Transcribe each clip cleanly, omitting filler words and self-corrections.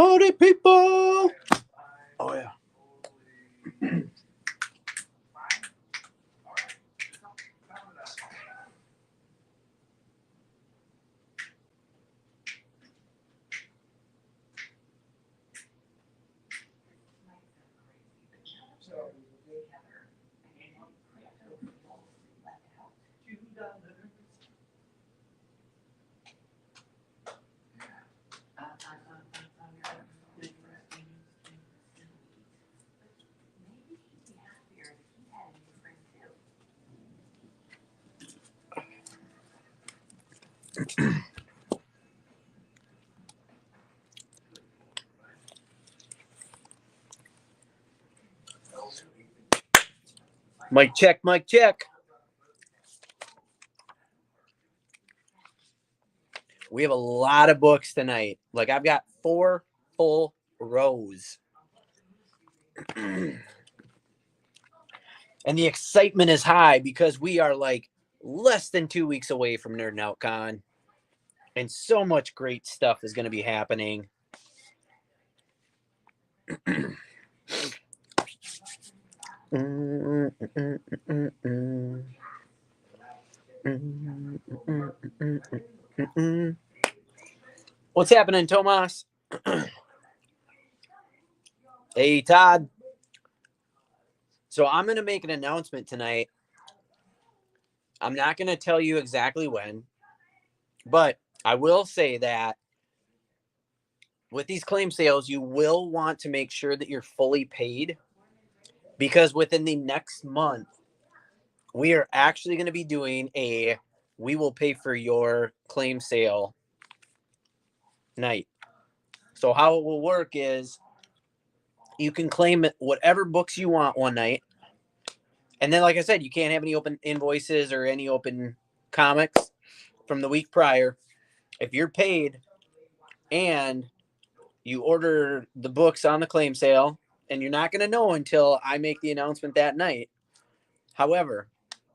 Party people! Oh, yeah. Mic check, mic check. We have a lot of books tonight. Like, I've got 4 full rows. And the excitement is high because we are like less than 2 weeks away from Nerd Out Con. And so much great stuff is going to be happening. What's happening, Tomas? Hey, Todd. So I'm going to make an announcement tonight. I'm not going to tell you exactly when, but I will say that with these claim sales, you will want to make sure that you're fully paid, because within the next month, we are actually going to be doing we will pay for your claim sale night. So how it will work is you can claim whatever books you want one night. And then, like I said, you can't have any open invoices or any open comics from the week prior. If you're paid and you order the books on the claim sale, and you're not going to know until I make the announcement that night. However,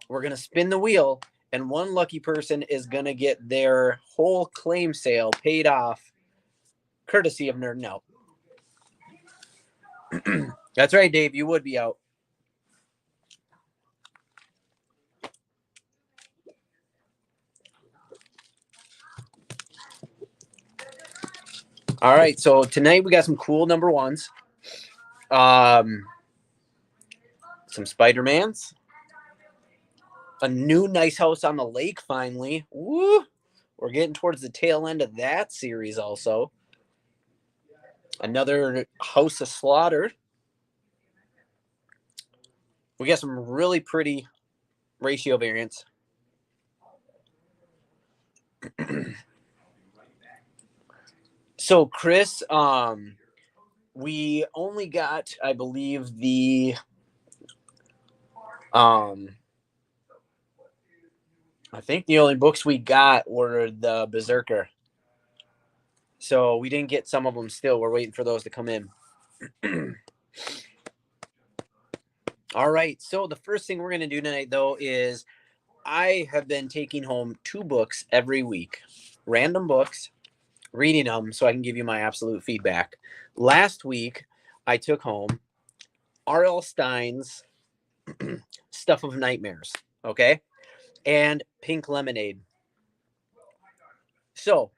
we're going to spin the wheel, and one lucky person is going to get their whole claim sale paid off, courtesy of Nerdin' Out. That's right, Dave. You would be out. All right, so tonight we got some cool number ones. Some Spider-Mans. A new Nice House on the Lake, finally. Woo! We're getting towards the tail end of that series also. Another House of Slaughter. We got some really pretty ratio variants. So, Chris, we only got, I believe, I think the only books we got were the Berserker. So we didn't get some of them still. We're waiting for those to come in. All right. So the first thing we're going to do tonight, though, is I have been taking home 2 books every week, random books, reading them so I can give you my absolute feedback. Last week, I took home R.L. Stein's Stuff of Nightmares, okay, and Pink Lemonade. So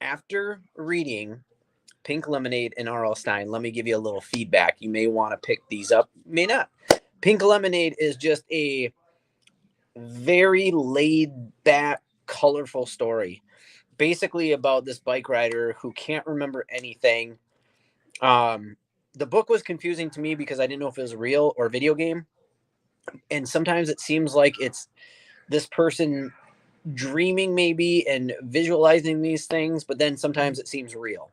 after reading Pink Lemonade and R.L. Stein, let me give you a little feedback. You may want to pick these up, may not. Pink Lemonade is just a very laid-back, colorful story, basically about this bike rider who can't remember anything. The book was confusing to me because I didn't know if it was real or video game. And sometimes it seems like it's this person dreaming maybe and visualizing these things, but then sometimes it seems real.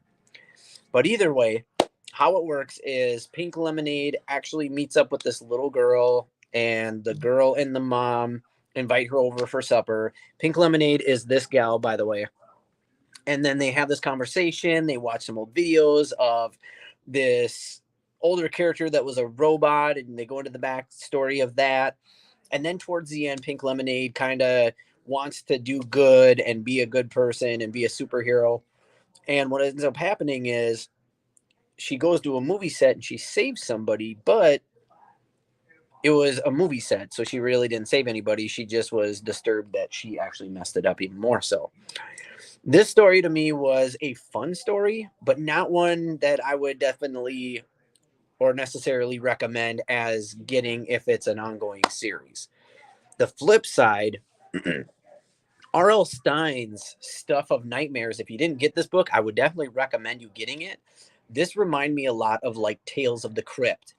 But either way, how it works is Pink Lemonade actually meets up with this little girl, and the girl and the mom invite her over for supper. Pink Lemonade is this gal, by the way. And then they have this conversation. They watch some old videos of this older character that was a robot, and they go into the backstory of that. And then towards the end, Pink Lemonade kind of wants to do good and be a good person and be a superhero. And what ends up happening is she goes to a movie set and she saves somebody, but it was a movie set, so she really didn't save anybody. She just was disturbed that she actually messed it up even more so. This story to me was a fun story, but not one that I would definitely or necessarily recommend as getting if it's an ongoing series. The flip side, R.L. Stein's Stuff of Nightmares, if you didn't get this book, I would definitely recommend you getting it. This reminded me a lot of like Tales of the Crypt.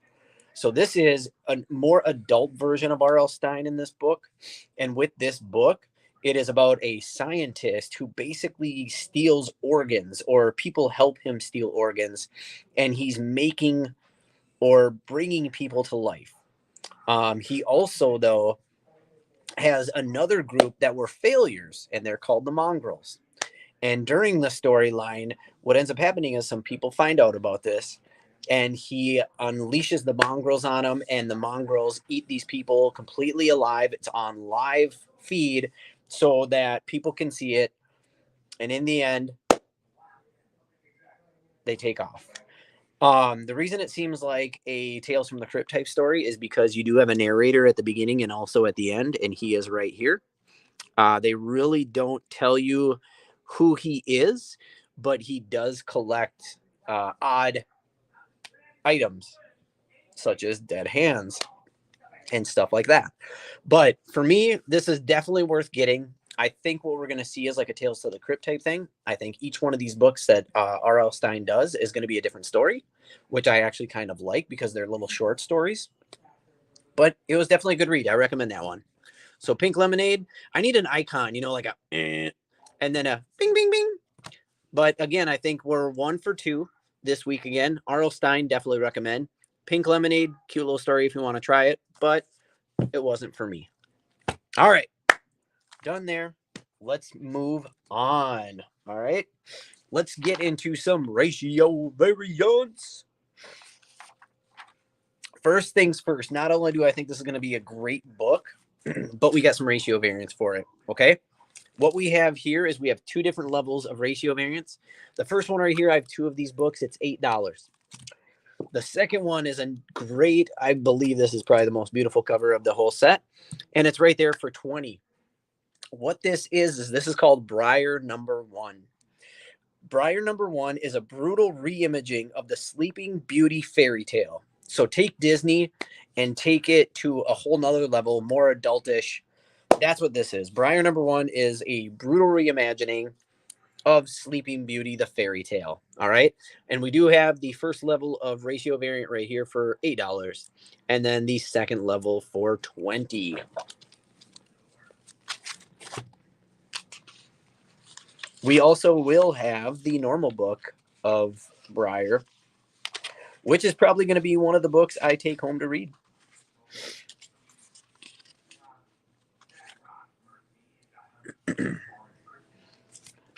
So this is a more adult version of R.L. Stein in this book. And with this book, it is about a scientist who basically steals organs, or people help him steal organs, and he's making or bringing people to life. He also, though, has another group that were failures, and they're called the Mongrels. And during the storyline, what ends up happening is some people find out about this, and he unleashes the mongrels on them, and the mongrels eat these people completely alive. It's on live feed so that people can see it. And in the end, they take off. The reason it seems like a Tales from the Crypt type story is because you do have a narrator at the beginning and also at the end, and he is right here. They really don't tell you who he is, but he does collect odd items such as dead hands and stuff like that. But for me, this is definitely worth getting. I think what we're going to see is like a Tales to the Crypt type thing. I think each one of these books that R.L. Stein does is going to be a different story, which I actually kind of like because they're little short stories. But it was definitely a good read. I recommend that one. So Pink Lemonade, I need an icon, like a and then a bing, bing, bing. But again, I think we're 1 for 2 this week again. R.L. Stein, definitely recommend. Pink Lemonade, cute little story if you want to try it, but it wasn't for me. All right, done there. Let's move on. All right, let's get into some ratio variance. First things first, not only do I think this is going to be a great book, but we got some ratio variance for it, okay? What we have here is we have 2 different levels of ratio variance. The first one right here, I have 2 of these books. It's $8. The second one is a great, I believe this is probably the most beautiful cover of the whole set, and it's right there for $20. What this is this is called Briar number 1. Briar number 1 is a brutal reimaging of the Sleeping Beauty fairy tale. So take Disney and take it to a whole nother level, more adultish. That's what this is. Briar number 1 is a brutal reimagining of Sleeping Beauty, the fairy tale. All right. And we do have the first level of ratio variant right here for $8. And then the second level for $20. We also will have the normal book of Briar, which is probably going to be one of the books I take home to read.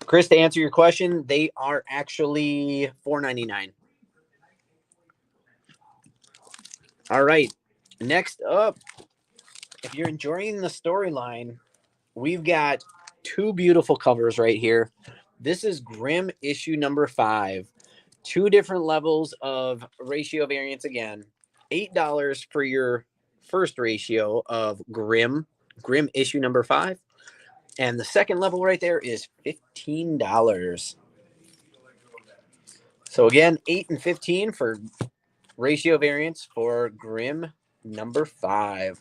Chris, to answer your question, they are actually $4.99. All right. Next up, if you're enjoying the storyline, we've got 2 beautiful covers right here. This is Grimm issue number 5. 2 different levels of ratio variance again. $8 for your first ratio of Grimm issue number 5. And the second level right there is $15. So again, 8 and 15 for ratio variance for Grimm number 5.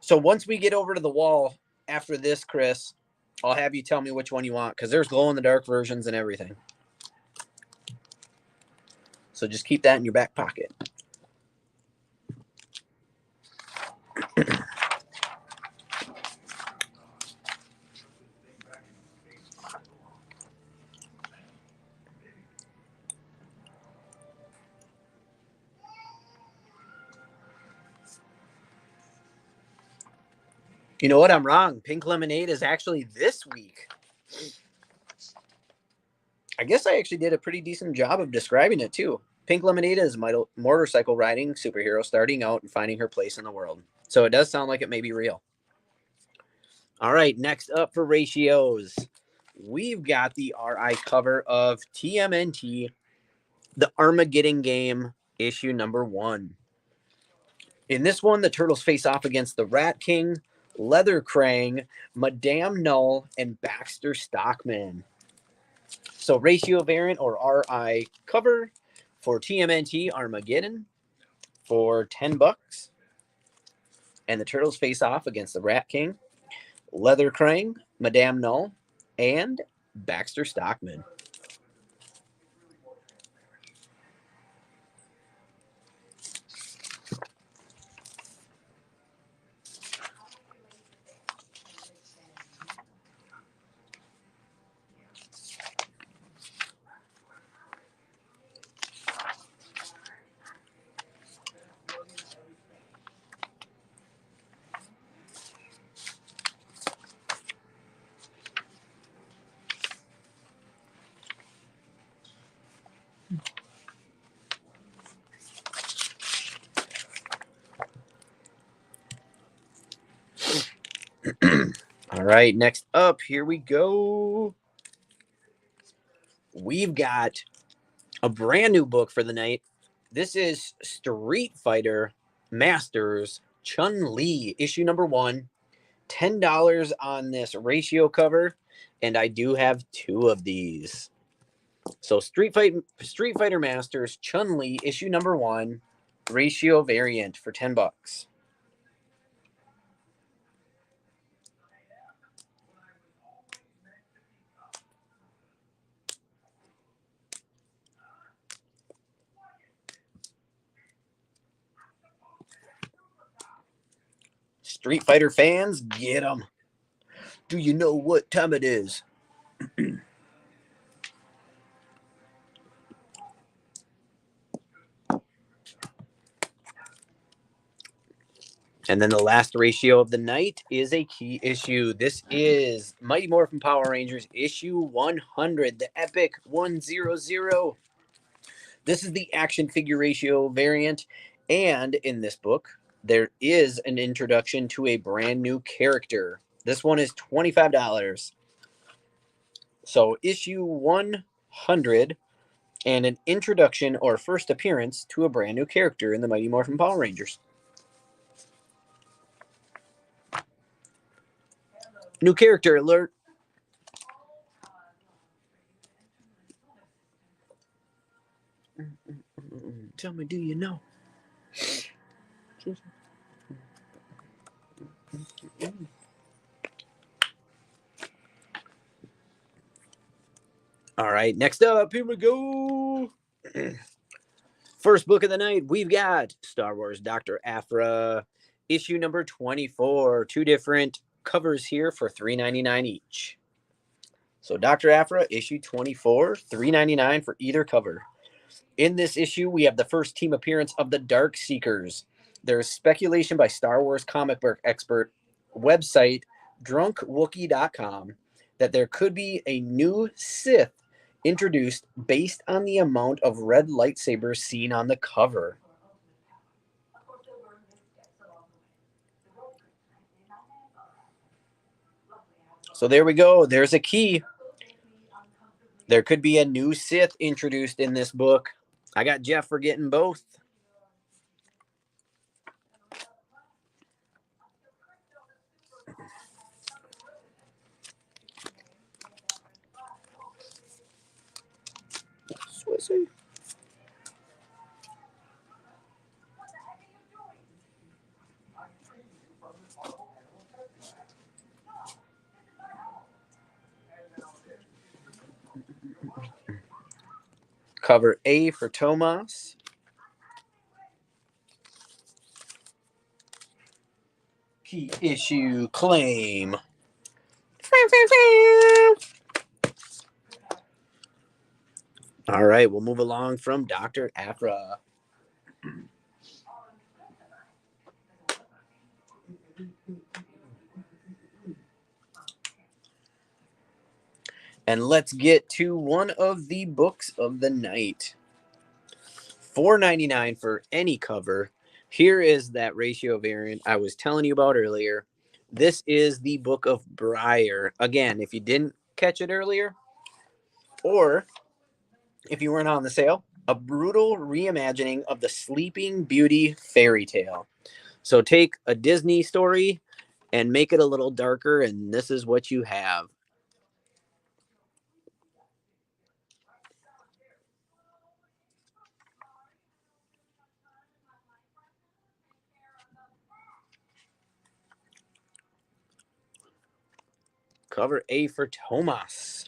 So once we get over to the wall after this, Chris, I'll have you tell me which one you want, because there's glow-in-the-dark versions and everything. So just keep that in your back pocket. You know what? I'm wrong. Pink Lemonade is actually this week. I guess I actually did a pretty decent job of describing it, too. Pink Lemonade is motorcycle riding superhero starting out and finding her place in the world. So it does sound like it may be real. All right, next up for ratios, we've got the RI cover of TMNT, The Armageddon Game, issue number 1. In this one, the Turtles face off against the Rat King, Leather Krang, Madame Null, and Baxter Stockman. So ratio variant or RI cover for TMNT Armageddon for $10. And the Turtles face off against the Rat King, Leather Krang, Madame Null, and Baxter Stockman. All right, next up, here we go. We've got a brand new book for the night. This is Street Fighter Masters Chun-Li, issue number 1. $10 on this ratio cover, and I do have 2 of these. So Street Fighter Masters Chun-Li, issue number 1, ratio variant for $10. Street Fighter fans, get them. Do you know what time it is? And then the last ratio of the night is a key issue. This is Mighty Morphin Power Rangers issue 100, the Epic 100. This is the action figure ratio variant. And in this book, there is an introduction to a brand new character. This one is $25. So issue 100 and an introduction or first appearance to a brand new character in the Mighty Morphin Power Rangers. New character alert. Tell me, do you know? All right, next up, here we go. First book of the night, we've got Star Wars Dr. Aphra, issue number 24. 2 different covers here for $3.99 each. So Dr. Aphra, issue 24, $3.99 for either cover. In this issue, we have the first team appearance of the Dark Seekers. There's speculation by Star Wars comic book expert website drunkwookie.com that there could be a new Sith introduced based on the amount of red lightsabers seen on the cover. So there we go. There's a key. There could be a new Sith introduced in this book. I got Jeff for getting both. Swissy. Cover A for Tomas. Key issue claim. All right, we'll move along from Dr. Aphra. And let's get to one of the books of the night. $4.99 for any cover. Here is that ratio variant I was telling you about earlier. This is the Book of Briar. Again, if you didn't catch it earlier. Or, if you weren't on the sale, a brutal reimagining of the Sleeping Beauty fairy tale. So take a Disney story and make it a little darker, and this is what you have. Cover A for Thomas.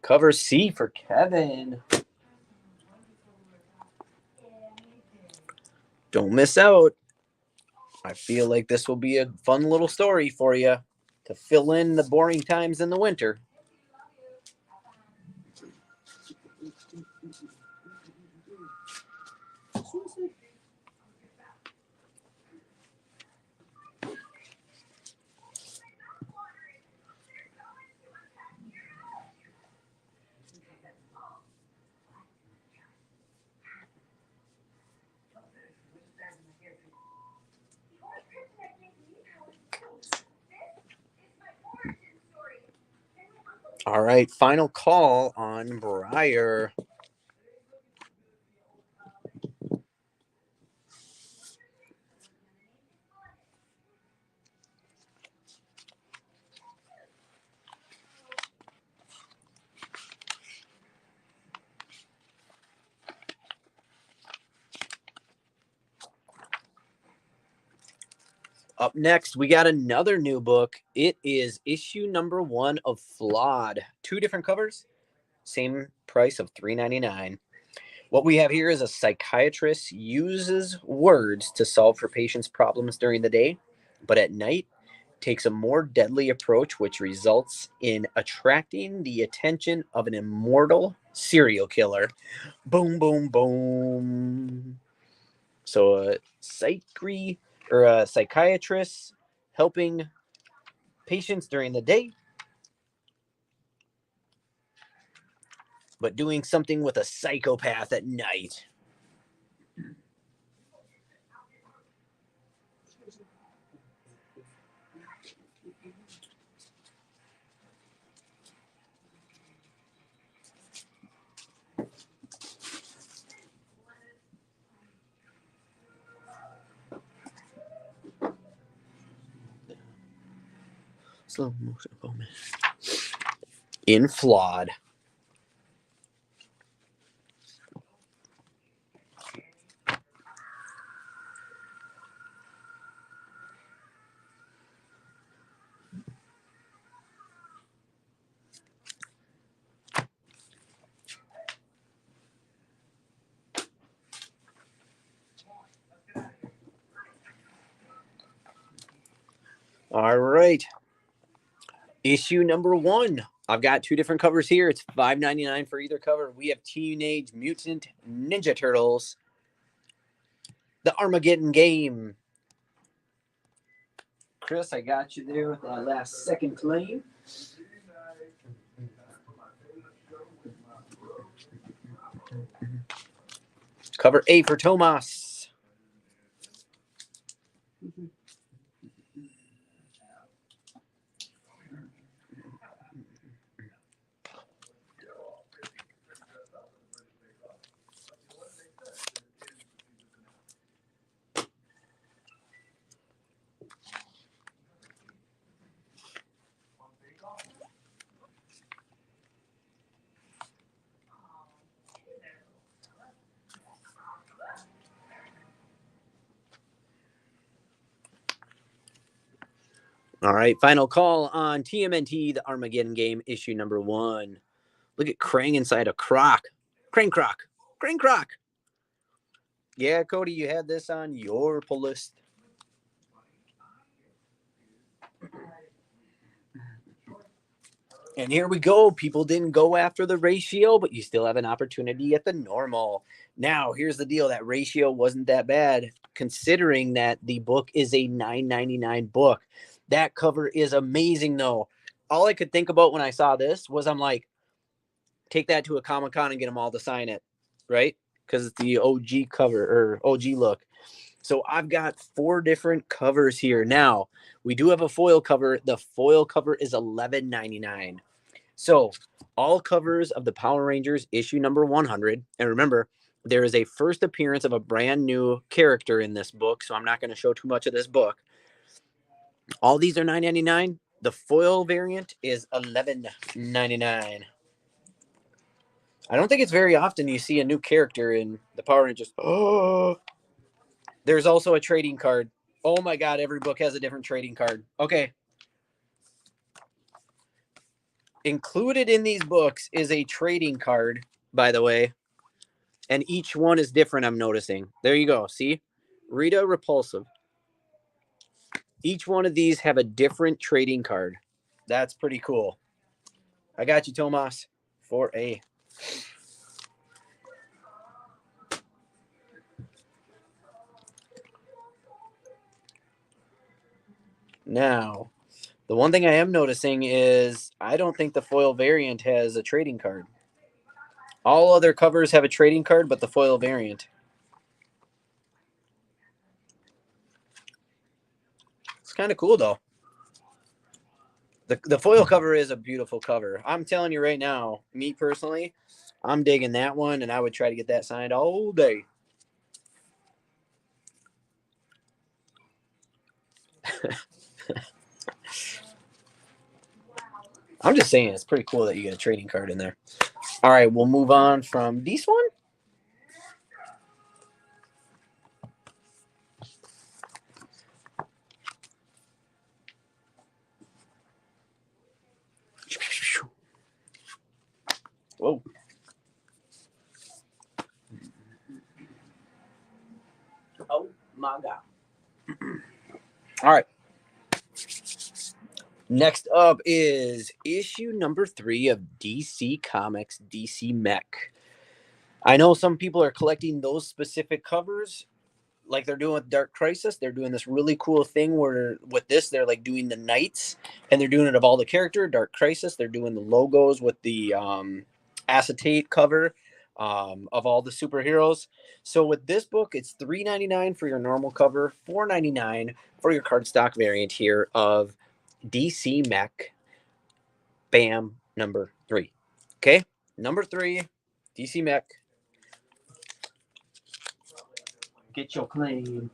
Cover C for Kevin. Don't miss out. I feel like this will be a fun little story for you to fill in the boring times in the winter. All right, final call on Briar. Up next, we got another new book. It is issue number 1 of Flawed. 2 different covers, same price of $3.99. What we have here is a psychiatrist uses words to solve her patients' problems during the day, but at night takes a more deadly approach, which results in attracting the attention of an immortal serial killer. Boom, boom, boom. So a psychiatrist helping patients during the day, but doing something with a psychopath at night. Slow motion moment. In Flawed. All right. Issue number 1. I've got 2 different covers here. It's $5.99 for either cover. We have Teenage Mutant Ninja Turtles, The Armageddon Game. Chris, I got you there with that last second claim. Cover A for Thomas. All right, final call on TMNT, The Armageddon Game, issue number 1. Look at Krang inside a croc. Crane croc. Crane croc. Yeah, Cody, you had this on your pull list. And here we go. People didn't go after the ratio, but you still have an opportunity at the normal. Now, here's the deal. That ratio wasn't that bad, considering that the book is a $9.99 book. That cover is amazing, though. All I could think about when I saw this was I'm like, take that to a Comic-Con and get them all to sign it, right? Because it's the OG cover or OG look. So I've got 4 different covers here. Now, we do have a foil cover. The foil cover is $11.99. So all covers of the Power Rangers issue number 100. And remember, there is a first appearance of a brand new character in this book. So I'm not going to show too much of this book. All these are $9.99. The foil variant is $11.99. I don't think it's very often you see a new character in the Power Rangers. Oh, there's also a trading card. Oh my God, every book has a different trading card. Okay. Included in these books is a trading card, by the way. And each one is different, I'm noticing. There you go. See? Rita Repulsive. Each one of these have a different trading card. That's pretty cool. I got you, Tomas. 4A. Now, the one thing I am noticing is I don't think the foil variant has a trading card. All other covers have a trading card, but the foil variant. It's kind of cool, though. The foil cover is a beautiful cover. I'm telling you right now, me personally, I'm digging that one, and I would try to get that signed all day. I'm just saying, it's pretty cool that you get a trading card in there. All right, we'll move on from this one. Whoa. Oh, my God. All right. Next up is issue number 3 of DC Comics, DC Mech. I know some people are collecting those specific covers like they're doing with Dark Crisis. They're doing this really cool thing where with this, they're like doing the knights and they're doing it of all the character. Dark Crisis, they're doing the logos with the acetate cover of all the superheroes. So with this book, it's $3.99 for your normal cover, $4.99 for your cardstock variant here of DC Mech. Bam, number 3. Okay, number 3, DC Mech. Get your claim.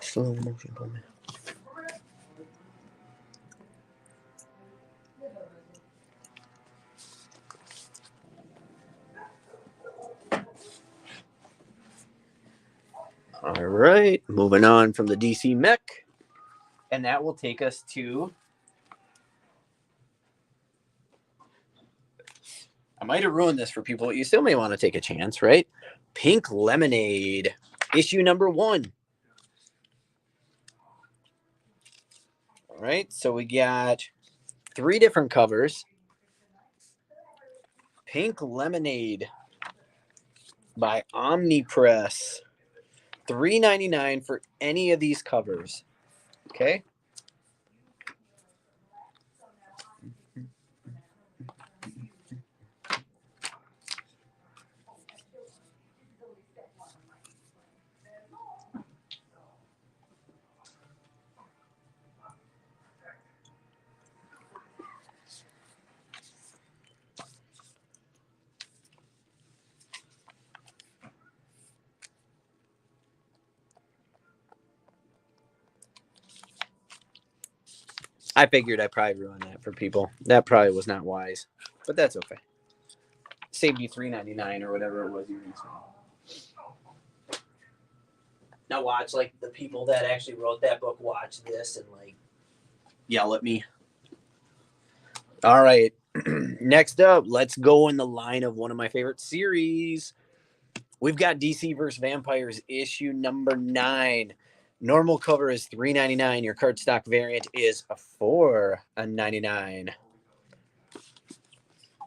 Slow motion for me. All right, moving on from the DC Mech. And that will take us to... I might have ruined this for people, but you still may want to take a chance, right? Pink Lemonade, issue number 1. All right, so we got 3 different covers. Pink Lemonade by Omnipress. $3.99 for any of these covers. Okay. I figured I probably ruined that for people. That probably was not wise, but that's okay. Saved you $3.99 or whatever it was you were. Now watch, like the people that actually wrote that book watch this and like yell at me. All right, next up, let's go in the line of one of my favorite series. We've got DC vs. Vampires issue number 9. Normal cover is $3.99. Your cardstock variant is $4.99.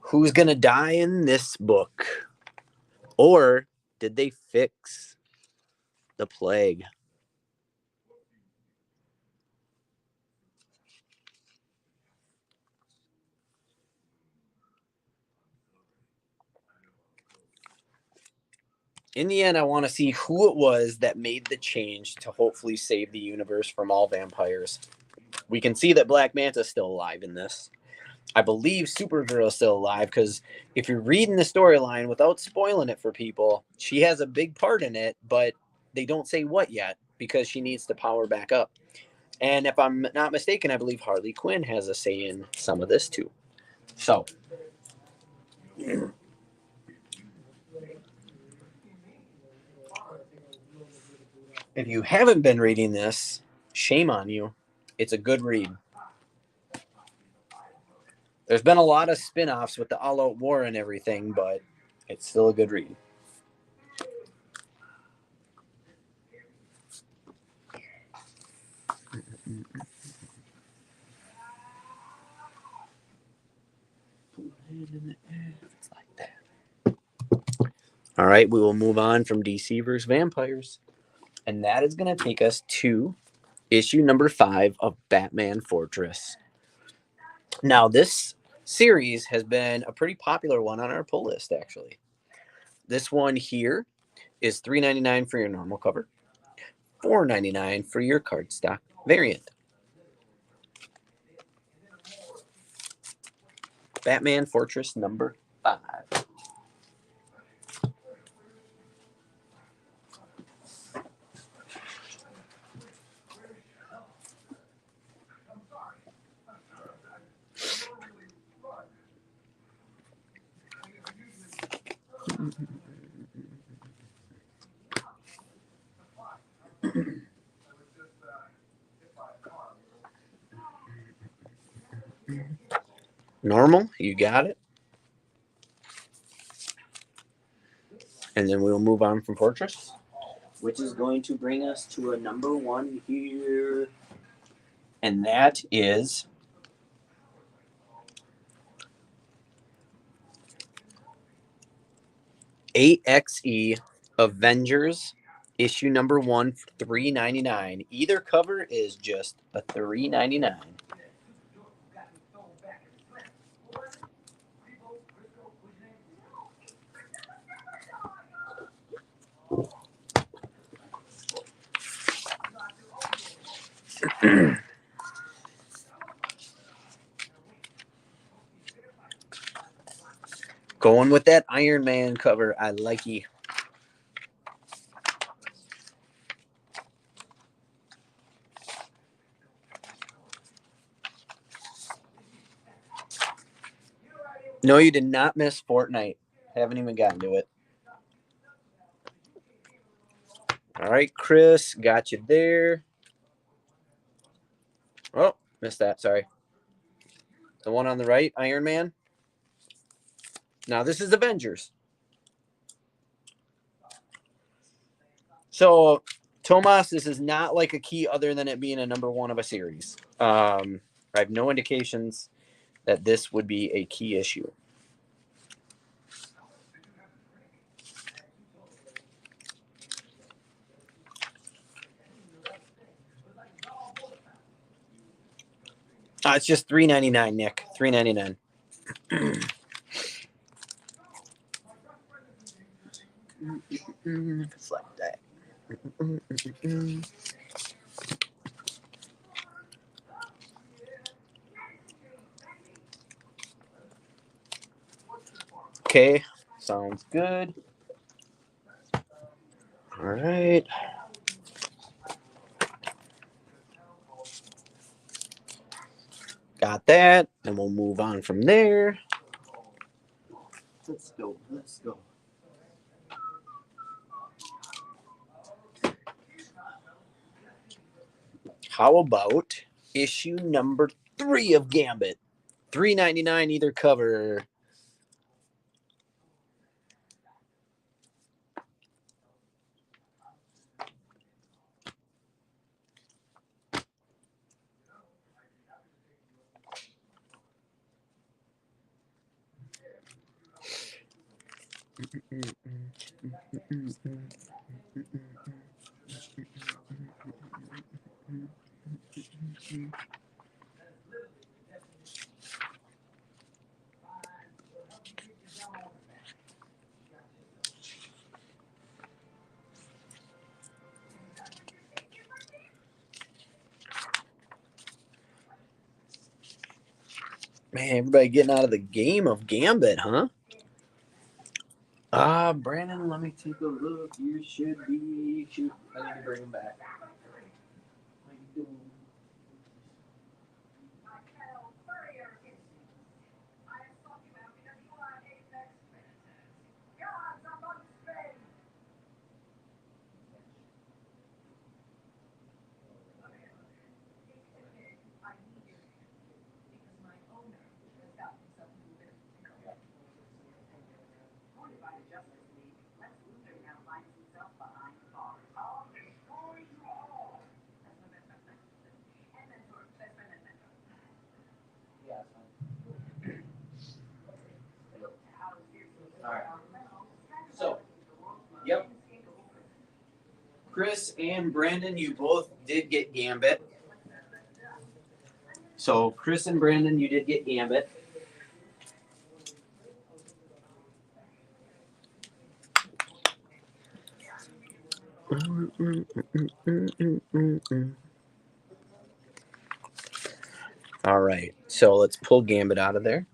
Who's going to die in this book? Or did they fix the plague? in the end, I want to see who it was that made the change to hopefully save the universe from all vampires. We can see that Black Manta's still alive in this. I believe Supergirl is still alive because if you're reading the storyline without spoiling it for people, she has a big part in it, but they don't say what yet because she needs to power back up. And if I'm not mistaken, I believe Harley Quinn has a say in some of this too. So, if you haven't been reading this, shame on you. It's a good read. There's been a lot of spin-offs with the all-out war and everything, but it's still a good read. All right, we will move on from DC versus Vampires. And that is going to take us to issue number 5 of Batman Fortress. Now, this series has been a pretty popular one on our pull list, actually. This one here is $3.99 for your normal cover, $4.99 for your cardstock variant. Batman Fortress number 5. Normal, you got it. And then we'll move on from Fortress, which is going to bring us to a number 1 here. And that is AXE Avengers issue number 1 for $3.99. Either cover is just a $3.99. Going with that Iron Man cover, I like you. No, you did not miss Fortnite. Haven't even gotten to it. All right, Chris, got you there. Oh, missed that. Sorry. The one on the right, Iron Man. Now, this is Avengers. So, Tomas, this is not like a key other than it being a number 1 of a series. I have no indications that this would be a key issue. It's just $3.99, Nick. $3.99. It's like that. Okay, sounds good. All right. Got that, and we'll move on from there. Let's go. Let's go. How about issue number 3 of Gambit? $3.99 either cover. Man, everybody getting out of the game of Gambit, huh? Brandon, let me take a look. You should be. Shoot, I need to bring him back. How you doing? All right. So, yep. Chris and Brandon, you both did get Gambit. So, Chris and Brandon, you did get Gambit. All right. So, let's pull Gambit out of there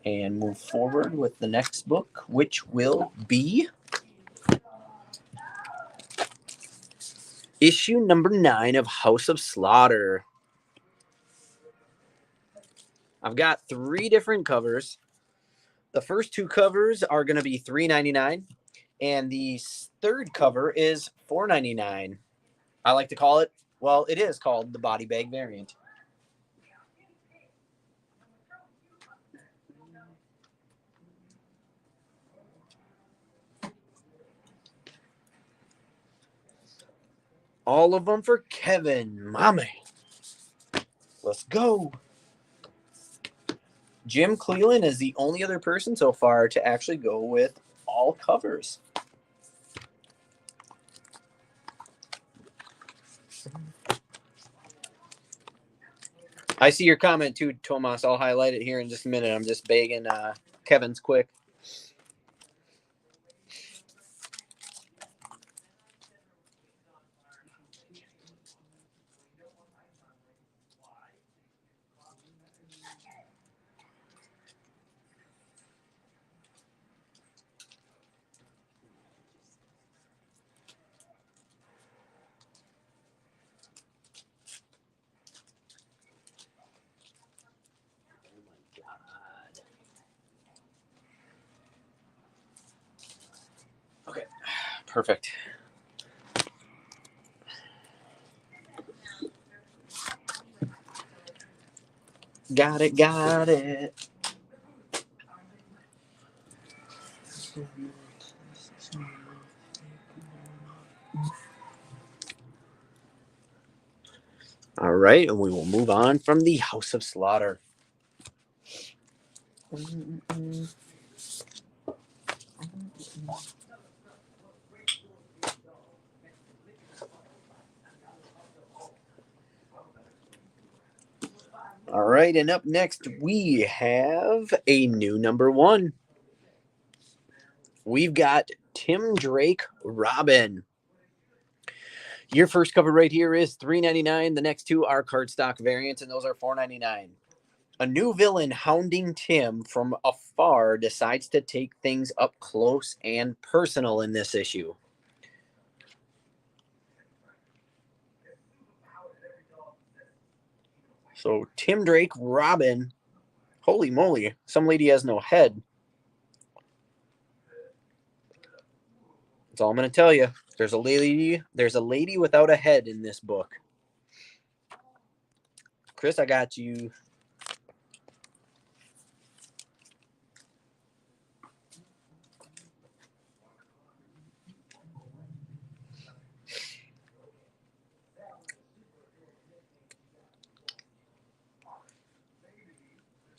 and move forward with the next book, which will be issue number 9 of House of Slaughter. I've got 3 different covers. The first 2 covers are going to be $3.99, and the third cover is $4.99. I like to call it, well, it is called the body bag variant. All of them for Kevin. Mommy. Let's go. Jim Cleland is the only other person so far to actually go with all covers. I see your comment too, Tomas. I'll highlight it here in just a minute. I'm just begging Kevin's quick. Okay, perfect. Got it. All right, and we will move on from the House of Slaughter. All right, and up next we have a new number 1. We've got Tim Drake Robin. Your first cover right here is $3.99. The next 2 are cardstock variants, and those are $4.99. A new villain hounding Tim from afar decides to take things up close and personal in this issue. So Tim Drake Robin, holy moly, some lady has no head. That's all I'm going to tell you. There's a lady without a head in this book. Chris, I got you.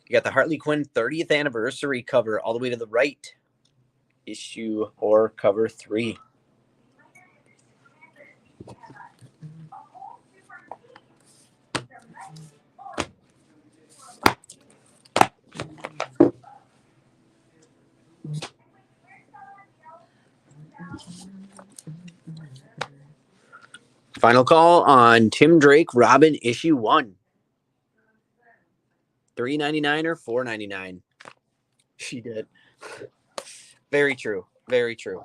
You got the Harley Quinn 30th anniversary cover all the way to the right. Issue or cover 3. Final call on Tim Drake Robin issue 1. $3.99 or $4.99. She did. Very true. Very true.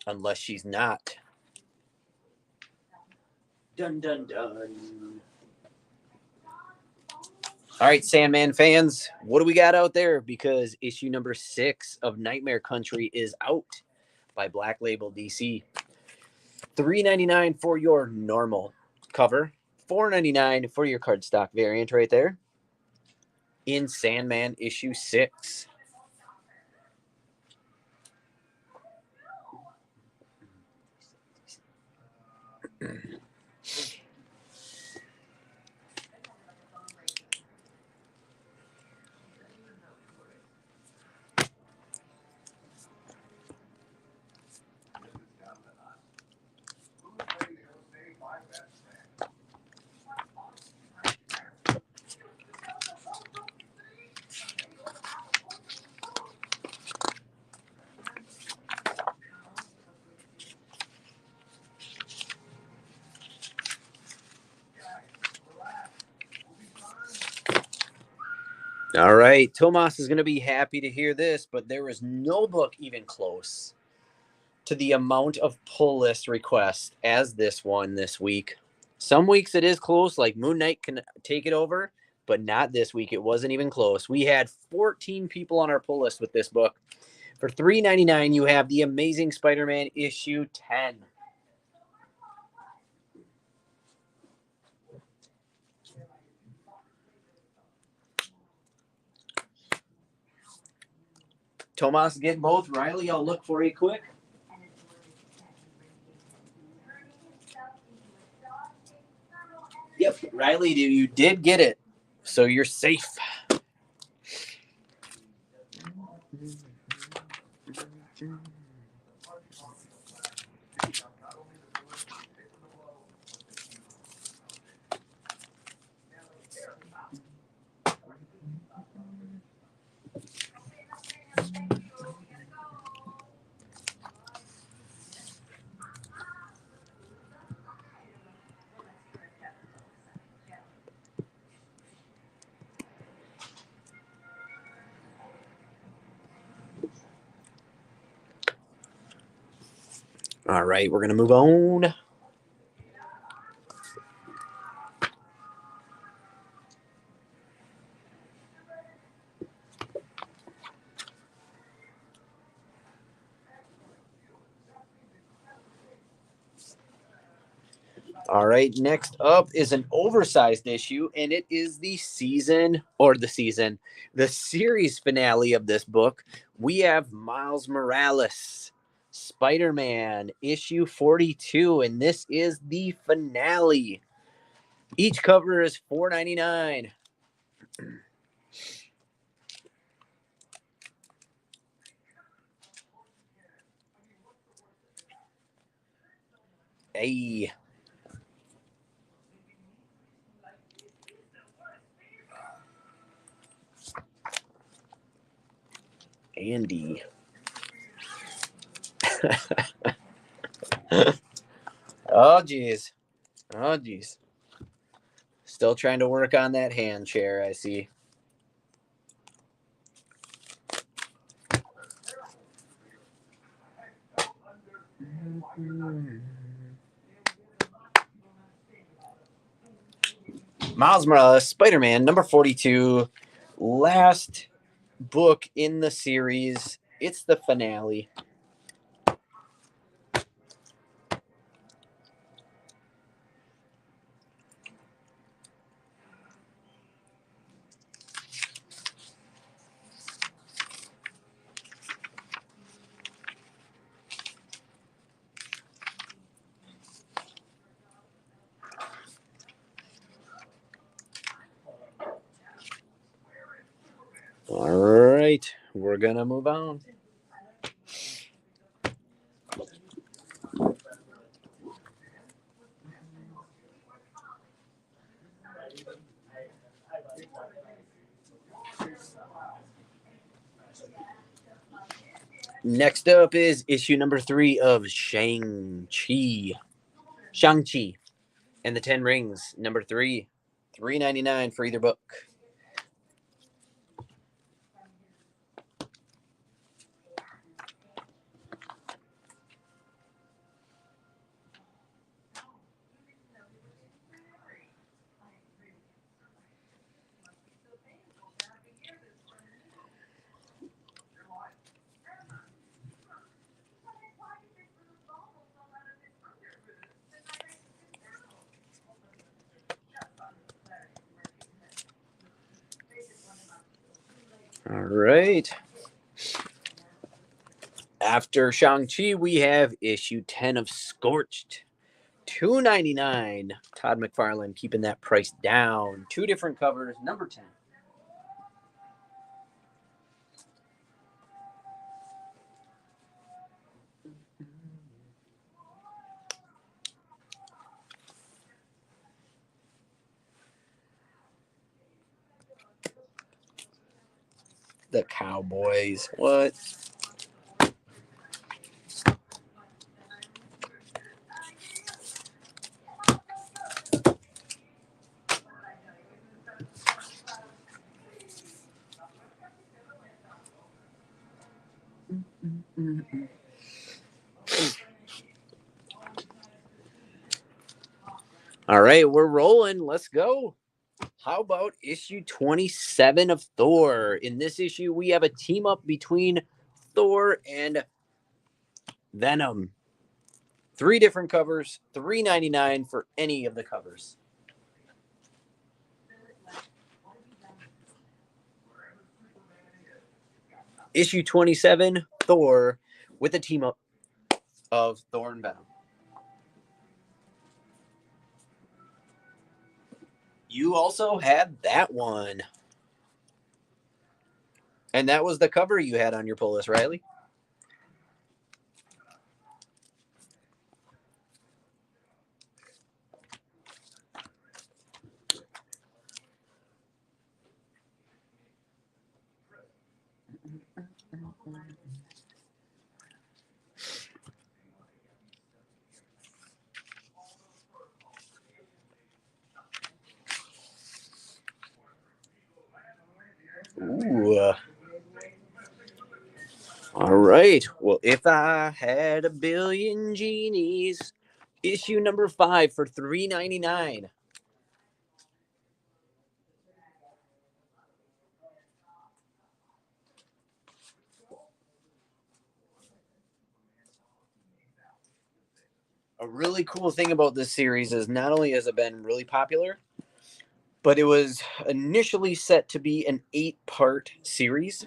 Unless she's not. Dun, dun, dun. All right, Sandman fans, what do we got out there? Because issue number 6 of Nightmare Country is out by Black Label DC. $3.99 for your normal cover. $4.99 for your cardstock variant right there. In Sandman issue 6. All right, Tomas is going to be happy to hear this, but there is no book even close to the amount of pull list requests as this one this week. Some weeks it is close, like Moon Knight can take it over, but not this week. It wasn't even close. We had 14 people on our pull list with this book. For $3.99, you have The Amazing Spider-Man issue 10. Tomas, get both. Riley, I'll look for you quick. Yep, Riley, you did get it, so you're safe. All right, we're going to move on. All right, next up is an oversized issue, and it is the series finale of this book. We have Miles Morales, Spider-Man, issue 42, and this is the finale. Each cover is $4.99. Hey. Andy. Oh, geez. Oh, geez. Still trying to work on that hand chair, I see. Miles Morales, Spider-Man, number 42. Last book in the series. It's the finale. All right, we're going to move on. Next up is issue number 3 of Shang-Chi and the 10 Rings, number 3. $3.99 for either book. All right. After Shang-Chi, we have issue 10 of Scorched. $2.99. Todd McFarlane keeping that price down. 2 different covers. Number 10. The Cowboys. What? All right, we're rolling. Let's go. How about issue 27 of Thor? In this issue, we have a team up between Thor and Venom. 3 different covers, $3.99 for any of the covers. Issue 27, Thor, with a team up of Thor and Venom. You also had that one. And that was the cover you had on your pull list, Riley. Ooh. All right. Well, if I had a billion genies, issue number 5 for $3.99. A really cool thing about this series is not only has it been really popular, but it was initially set to be an 8-part series,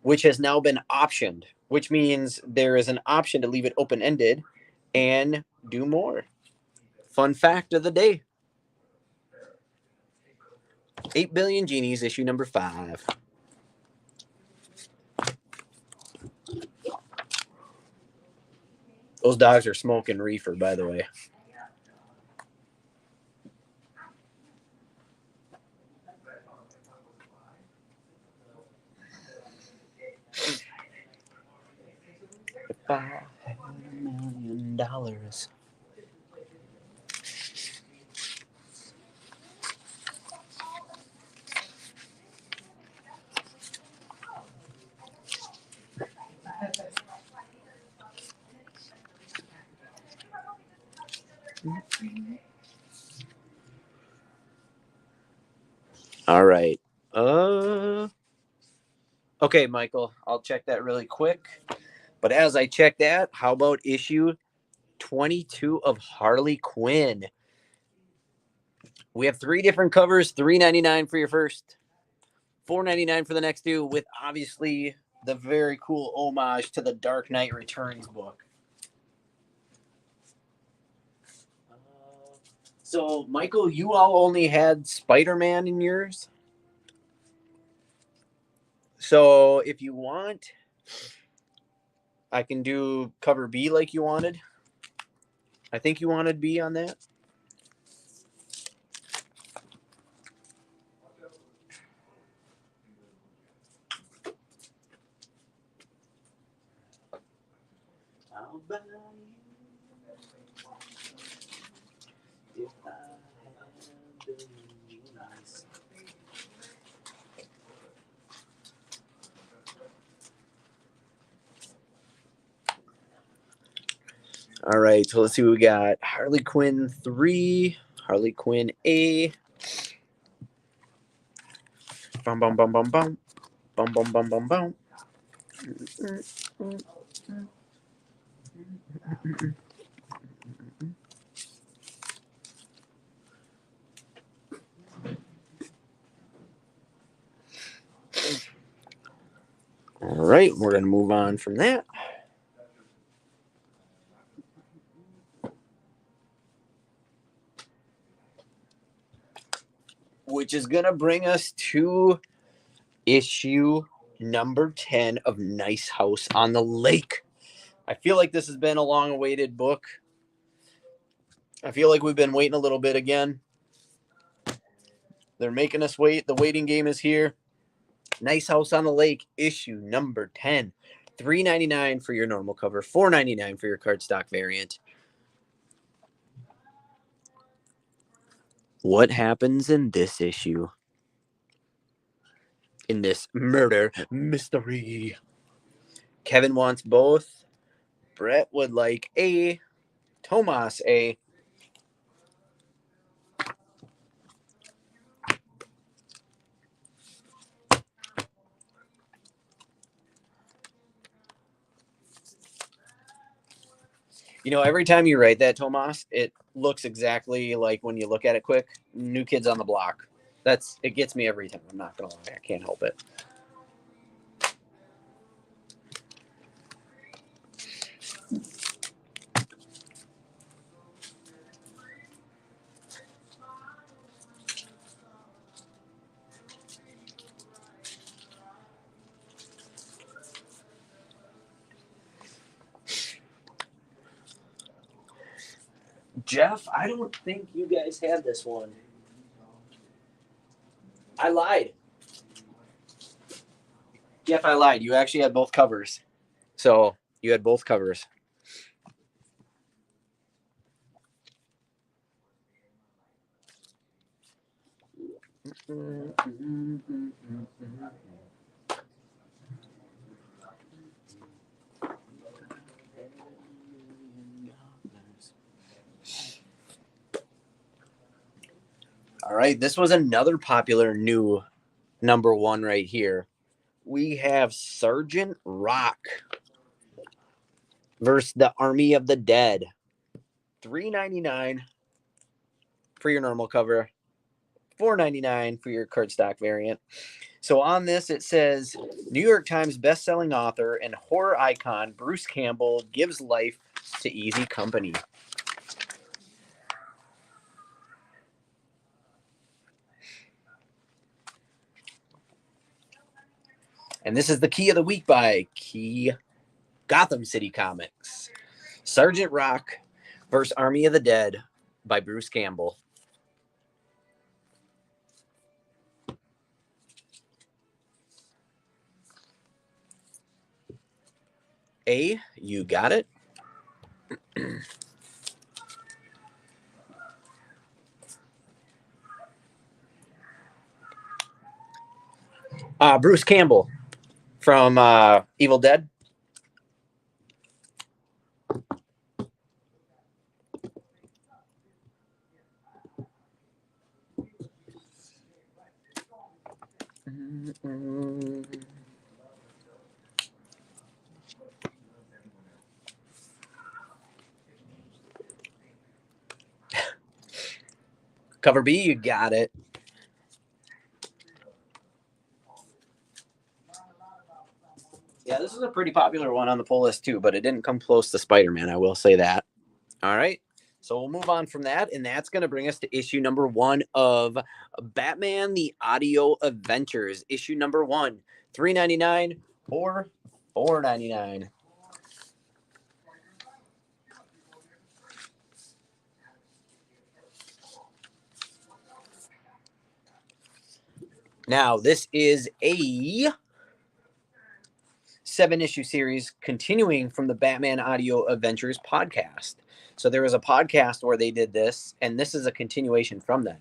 which has now been optioned, which means there is an option to leave it open-ended and do more. Fun fact of the day. 8 Billion Genies, issue number 5. Those dogs are smoking reefer, by the way. If I had $1 million. All right. Okay, Michael, I'll check that really quick. But as I check that, how about issue 22 of Harley Quinn? We have 3 different covers, $3.99 for your first, $4.99 for the next 2, with obviously the very cool homage to the Dark Knight Returns book. So, Michael, you all only had Spider-Man in yours. So, if you want, I can do cover B like you wanted. I think you wanted B on that. I'll buy you if I had $1 billion. All right, so let's see what we got. Harley Quinn 3, Harley Quinn A. Bum bum bum bum bum. Bum bum bum bum bum. All right, we're going to move on from that. Which is going to bring us to issue number 10 of Nice House on the Lake. I feel like this has been a long-awaited book. I feel like we've been waiting a little bit again. They're making us wait. The waiting game is here. Nice House on the Lake, issue number 10. $3.99 for your normal cover, $4.99 for your cardstock variant. What happens in this issue? In this murder mystery? Kevin wants both. Brett would like A. Tomas A. You know, every time you write that, Tomas, it looks exactly like when you look at it quick, New Kids on the Block. It gets me every time. I'm not going to lie. I can't help it. Jeff, I don't think you guys had this one. I lied. Jeff, I lied. You actually had both covers. So you had both covers. All right, this was another popular new number one right here. We have Sergeant Rock versus the Army of the Dead. $3.99 for your normal cover, $4.99 for your cardstock variant. So on this, it says New York Times bestselling author and horror icon Bruce Campbell gives life to Easy Company. And this is the Key of the Week by Gotham City Comics. Sergeant Rock versus Army of the Dead by Bruce Campbell. A, you got it. Bruce Campbell from Evil Dead. Cover B, you got it. Yeah, this is a pretty popular one on the pull list too, but it didn't come close to Spider-Man, I will say that. All right. So we'll move on from that, and that's going to bring us to issue number 1 of Batman: The Audio Adventures. Issue number 1, $3.99 or $4.99. Now, this is a 7-issue series continuing from the Batman Audio Adventures podcast. So there was a podcast where they did this, and this is a continuation from them.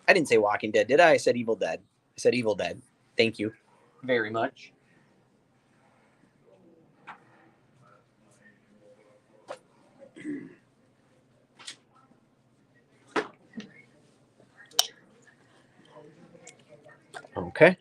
I didn't say Walking Dead, did I? I said Evil Dead. I said Evil Dead. Thank you very much. Okay.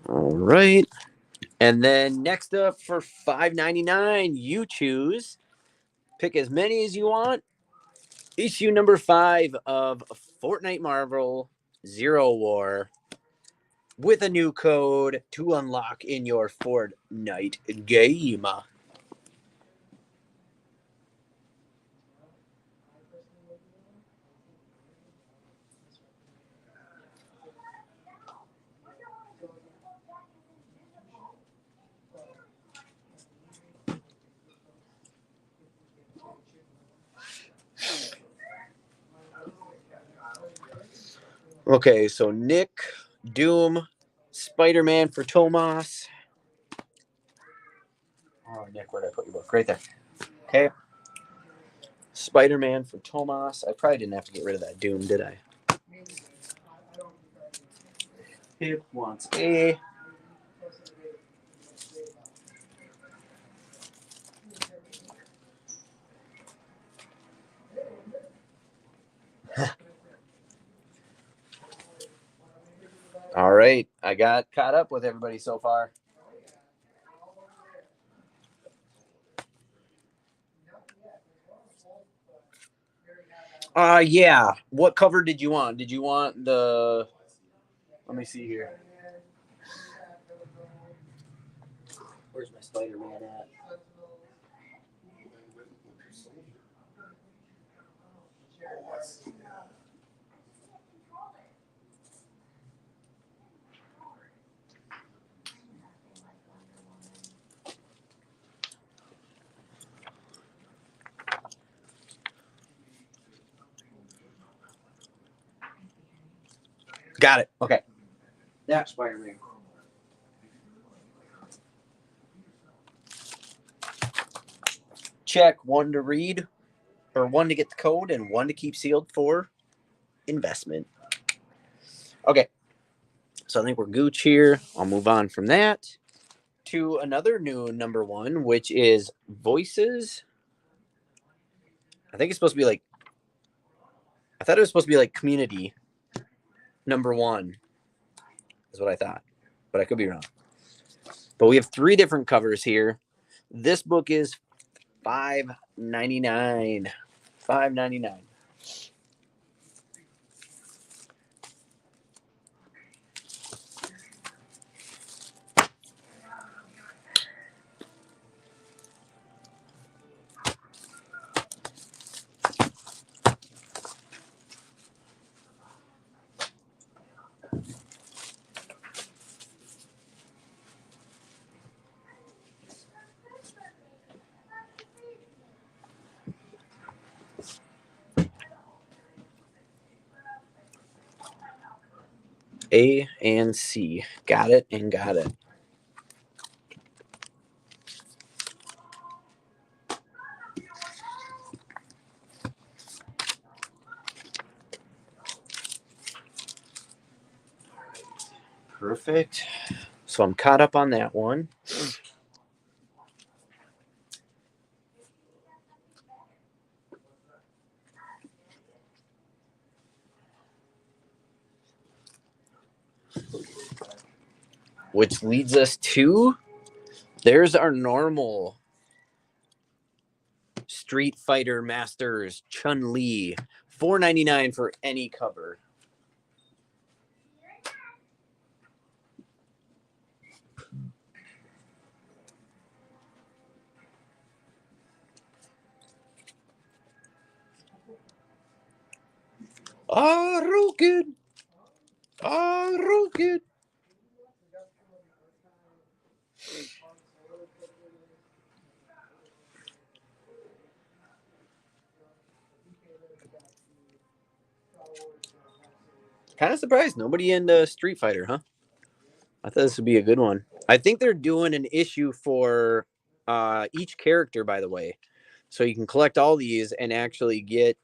All right. And then next up for $5.99, you choose. Pick as many as you want. Issue number 5 of Fortnite Marvel Zero War with a new code to unlock in your Fortnite game. Okay, so Nick, Doom, Spider-Man for Tomas. Oh, Nick, where did I put your book? Right there. Okay. Spider-Man for Tomas. I probably didn't have to get rid of that Doom, did I? Pip wants A. All right. I got caught up with everybody so far. Yeah. What cover did you want? Did you want the... Let me see here. Where's my Spider-Man at? Got it. Okay. That's Spider-Man. Check 1 to read, or 1 to get the code, and 1 to keep sealed for investment. Okay. So I think we're gooch here. I'll move on from that to another new number 1, which is Voices. I think it's supposed to be like... I thought it was supposed to be like Community number 1 is what I thought, but I could be wrong. But we have 3 different covers here. This book is $5.99. $5.99. A and C. Got it and got it. Perfect. So I'm caught up on that one. Which leads us to... There's our normal Street Fighter Masters Chun-Li. $4.99 for any cover. Rocket. Rocket. Kind of surprised nobody into Street Fighter, huh? I thought this would be a good one. I think they're doing an issue for each character, by the way. So you can collect all these and actually get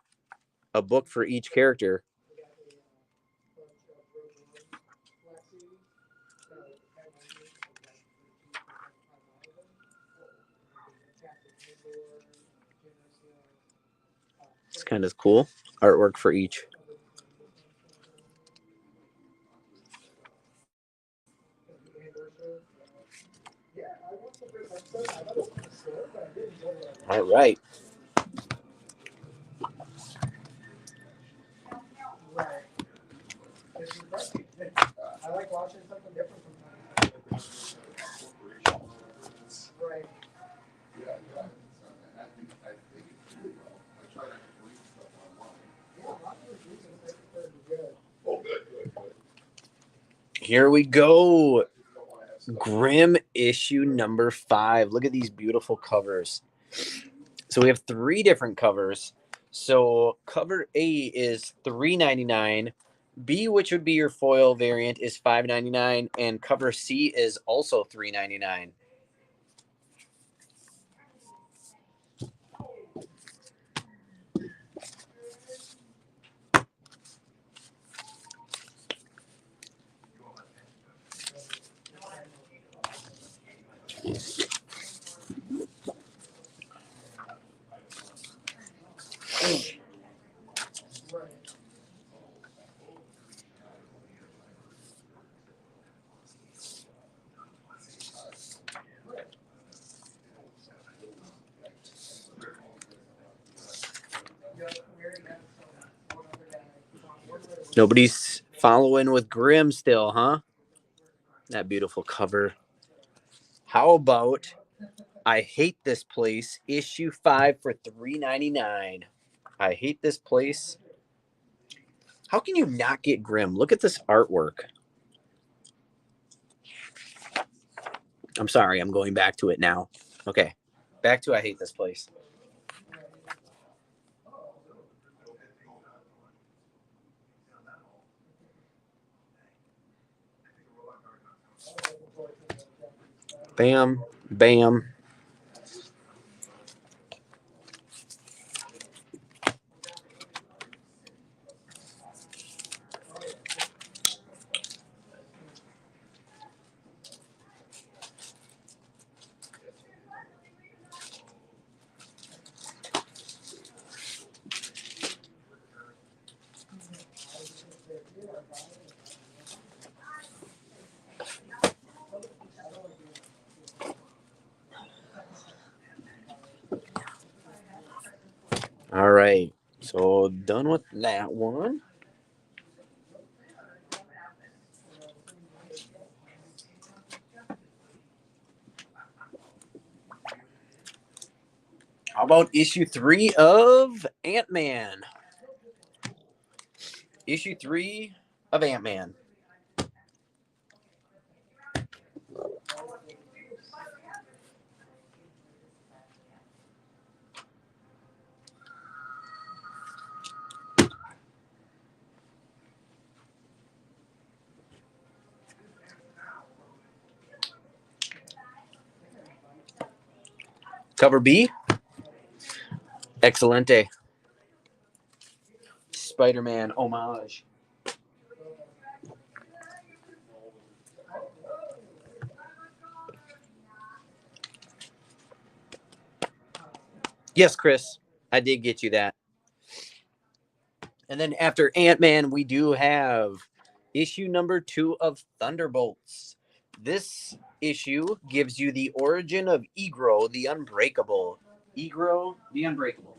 a book for each character. It's kind of cool. Artwork for each. All right. I like watching something different sometimes. Right. Here we go. Grimm issue number 5. Look at these beautiful covers. So we have 3 different covers. So cover A is $3.99. B, which would be your foil variant, is $5.99, and cover C is also $3.99. Nobody's following with Grimm still, huh? That beautiful cover. How about I Hate This Place, issue 5 for $3.99. I Hate This Place. How can you not get Grimm? Look at this artwork. I'm sorry, I'm going back to it now. Okay, back to I Hate This Place. Bam, bam. All right, so done with that one. How about issue 3 of Ant-Man? Issue 3 of Ant-Man. Cover B. Excelente. Spider-Man homage. Yes, Chris, I did get you that. And then after Ant-Man, we do have issue number 2 of Thunderbolts. This issue gives you the origin of Egro, the Unbreakable. Egro, the Unbreakable.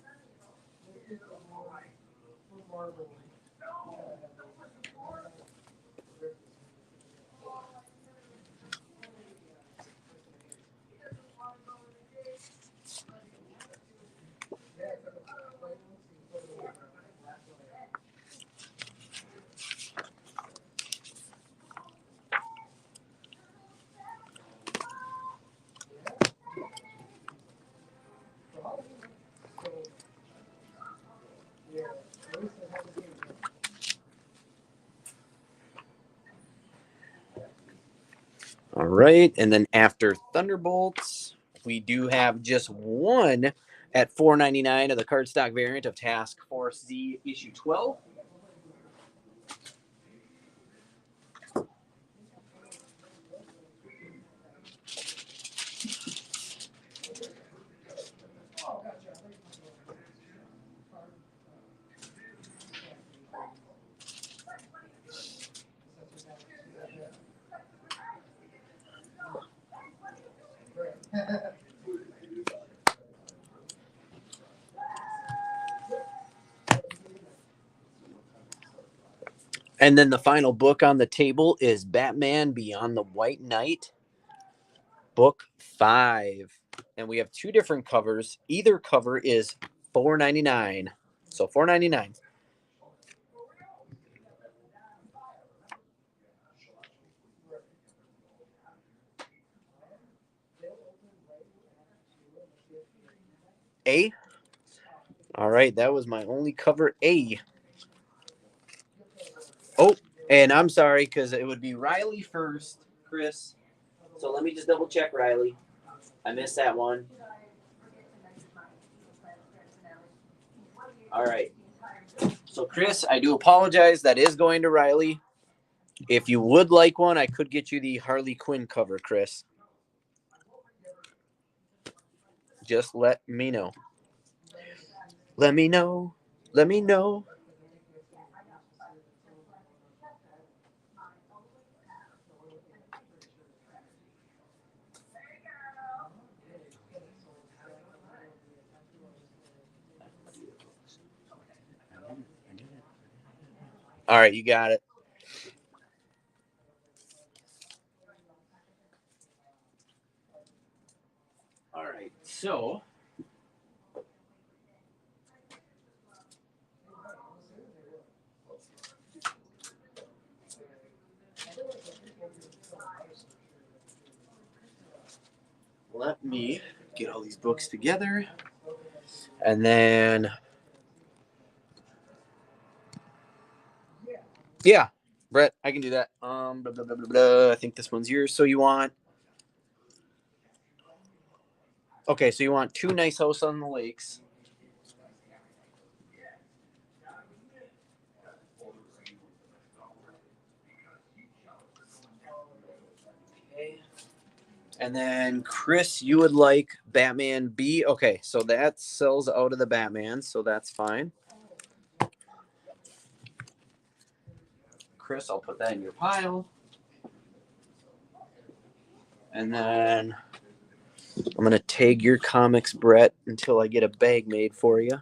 right. And then after Thunderbolts, we do have just one at $4.99 of the cardstock variant of Task Force Z issue 12. And then the final book on the table is Batman Beyond the White Knight, book 5. And we have two different covers. Either cover is $4.99. So $4.99. A. All right, that was my only cover, A. Oh, and I'm sorry because it would be Riley first, Chris. So let me just double check Riley. I missed that one. All right. So Chris, I do apologize. That is going to Riley. If you would like one, I could get you the Harley Quinn cover, Chris. Just let me know. Let me know. Let me know. All right, you got it. All right, so let me get all these books together. And then, yeah, Brett, I can do that. Blah, blah, blah, blah, blah. I think this one's yours. So you want, okay, so you want Two Nice House on the Lakes. Okay. And then Chris, you would like Batman B. Okay, so that sells out of the Batman, so that's fine. Chris, I'll put that in your pile. And then I'm going to tag your comics, Brett, until I get a bag made for you.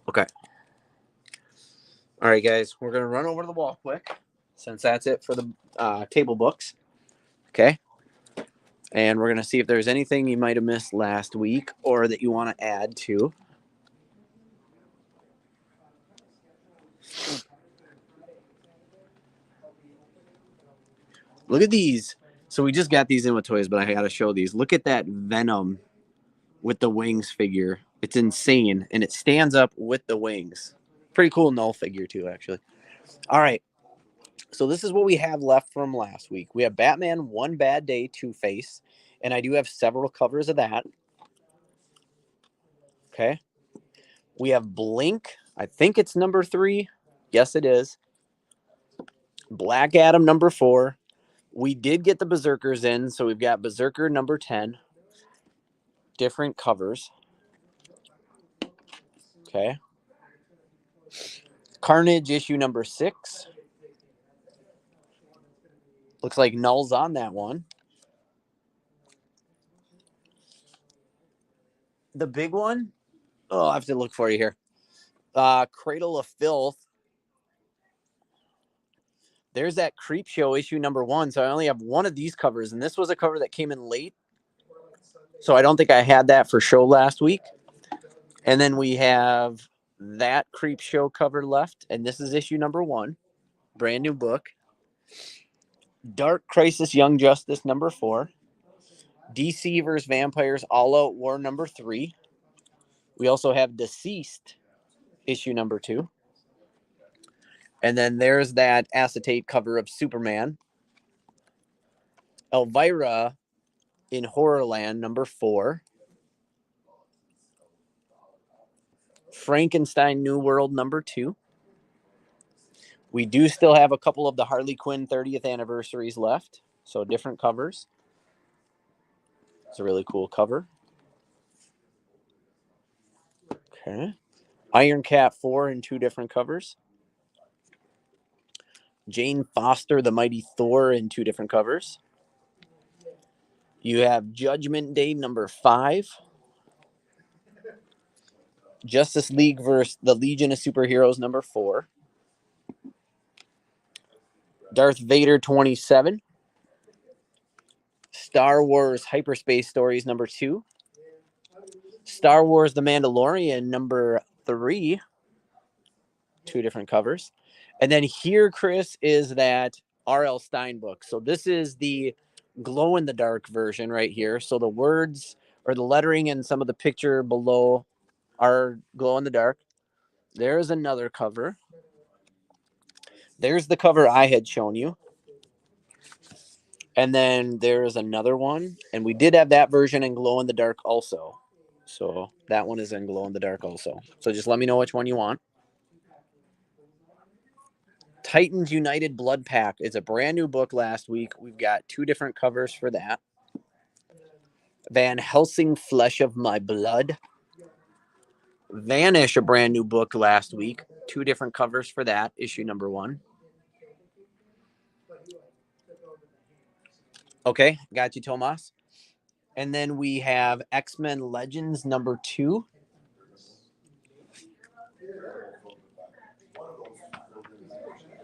Okay. All right, guys, we're going to run over to the wall quick since that's it for the table books. Okay. And we're going to see if there's anything you might have missed last week or that you want to add to. Look at these. So we just got these in with toys, but I got to show these. Look at that Venom with the wings figure. It's insane, and it stands up with the wings. Pretty cool null figure, too, actually. All right. So this is what we have left from last week. We have Batman One Bad Day, Two-Face, and I do have several covers of that. Okay. We have Blink. I think it's number 3. Yes, it is. Black Adam number 4. We did get the Berserkers in, so we've got Berserker number 10. Different covers. Okay. Carnage issue number 6. Looks like Null's on that one. The big one? Oh, I have to look for you here. Cradle of Filth. There's that Creep Show issue number 1. So I only have one of these covers, and this was a cover that came in late. So I don't think I had that for show last week. And then we have that Creep Show cover left, and this is issue number 1. Brand new book. Dark Crisis Young Justice number 4. DC vs. Vampires All Out War number 3. We also have Deceased issue number 2. And then there's that acetate cover of Superman. Elvira in Horrorland, number 4. Frankenstein New World, number 2. We do still have a couple of the Harley Quinn 30th anniversaries left. So different covers. It's a really cool cover. Okay. Iron Cat 4 in 2 different covers. Jane Foster, the Mighty Thor in 2 different covers. You have Judgment Day number 5. Justice League versus the Legion of Superheroes number 4. Darth Vader 27. Star Wars Hyperspace Stories number 2. Star Wars The Mandalorian number 3. 2 different covers. And then here, Chris, is that R.L. Stein book. So this is the glow-in-the-dark version right here. So the words or the lettering and some of the picture below are glow-in-the-dark. There's another cover. There's the cover I had shown you. And then there's another one. And we did have that version in glow-in-the-dark also. So that one is in glow-in-the-dark also. So just let me know which one you want. Titans United Blood Pack is a brand new book last week. We've got 2 different covers for that. Van Helsing Flesh of My Blood. Vanish, a brand new book last week. 2 different covers for that, issue number 1. Okay, got you, Tomas. And then we have X-Men Legends number 2.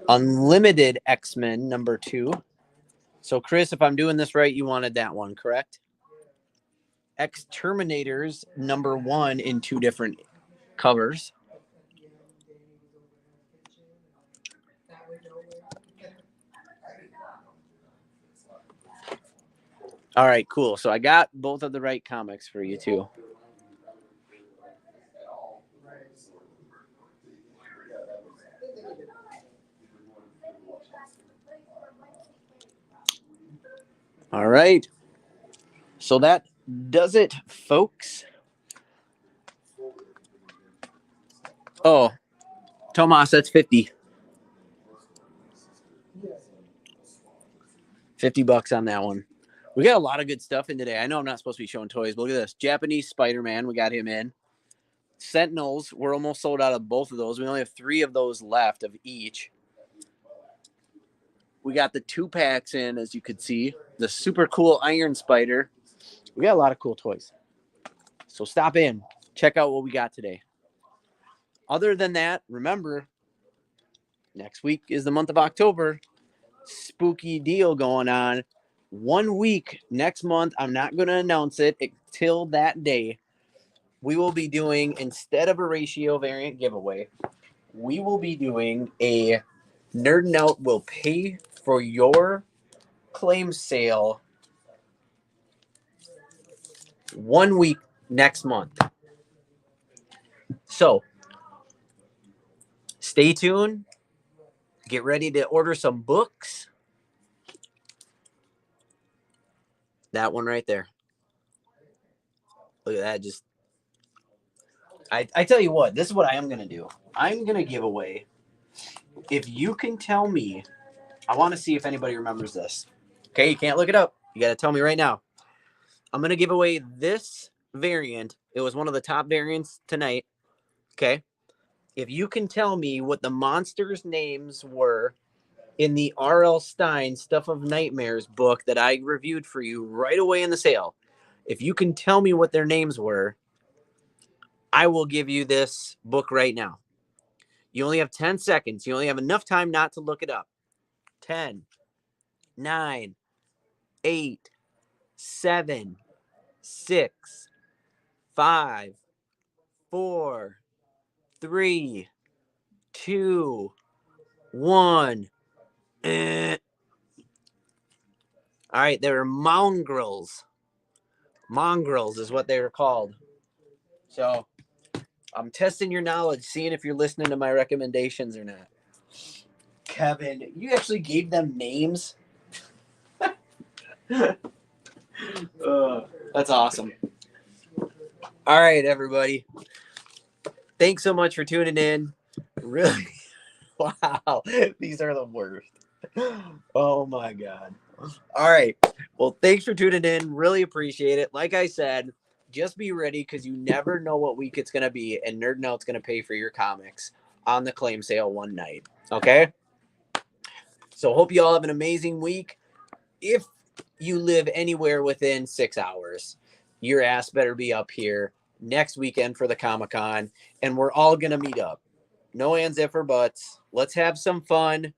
Unlimited X-Men number 2. So, Chris, if I'm doing this right, you wanted that one, correct? X-Terminators number 1 in 2 different covers. All right, cool. So I got both of the right comics for you, too. All right. So that does it, folks. Oh, Tomas, that's 50. $50 on that one. We got a lot of good stuff in today. I know I'm not supposed to be showing toys, but look at this. Japanese Spider-Man, we got him in. Sentinels, we're almost sold out of both of those. We only have 3 of those left of each. We got the 2-packs in, as you could see. The super cool Iron Spider. We got a lot of cool toys. So stop in. Check out what we got today. Other than that, remember, next week is the month of October. Spooky deal going on. 1 week next month. I'm not going to announce it until that day. We will be doing, instead of a ratio variant giveaway, we will be doing a Nerdin' Out will pay for your claim sale 1 week next month. So stay tuned. Get ready to order some books. That one right there. Look at that. Just I tell you what, this is what I am going to do. I'm going to give away, if you can tell me, I want to see if anybody remembers this. Okay, you can't look it up. You got to tell me right now. I'm going to give away this variant. It was one of the top variants tonight. Okay. If you can tell me what the monsters' names were in the R.L. Stein Stuff of Nightmares book that I reviewed for you right away in the sale, if you can tell me what their names were, I will give you this book right now. You only have 10 seconds. You only have enough time not to look it up. 10, 9, 8, 7, 6, 5, 4, 3, 2, 1. All right, they were mongrels. Mongrels is what they were called. So I'm testing your knowledge, seeing if you're listening to my recommendations or not. Kevin, you actually gave them names. That's awesome. All right, everybody. Thanks so much for tuning in. Really, wow, these are the worst. Oh my God. All right. Well, thanks for tuning in. Really appreciate it. Like I said, just be ready because you never know what week it's going to be, and Nerd Note's going to pay for your comics on the claim sale one night. Okay? So hope you all have an amazing week. If you live anywhere within 6 hours, your ass better be up here next weekend for the Comic-Con, and we're all going to meet up. No ands, if, or buts. Let's have some fun.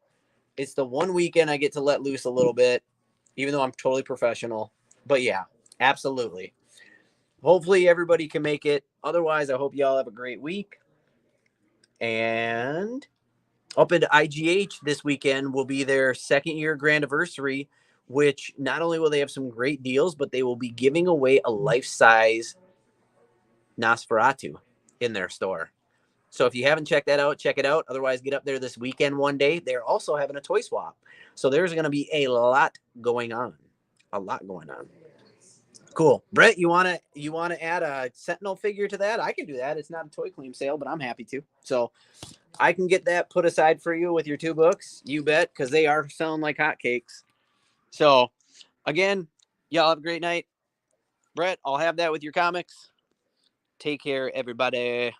It's the one weekend I get to let loose a little bit, even though I'm totally professional. But yeah, absolutely. Hopefully everybody can make it. Otherwise, I hope you all have a great week. And up at IGH this weekend will be their 2nd year grand anniversary, which not only will they have some great deals, but they will be giving away a life-size Nosferatu in their store. So if you haven't checked that out, check it out. Otherwise, get up there this weekend one day. They're also having a toy swap. So there's going to be a lot going on. A lot going on. Cool. Brett, you want to add a Sentinel figure to that? I can do that. It's not a toy claim sale, but I'm happy to. So I can get that put aside for you with your 2 books. You bet, because they are selling like hotcakes. So again, y'all have a great night. Brett, I'll have that with your comics. Take care, everybody.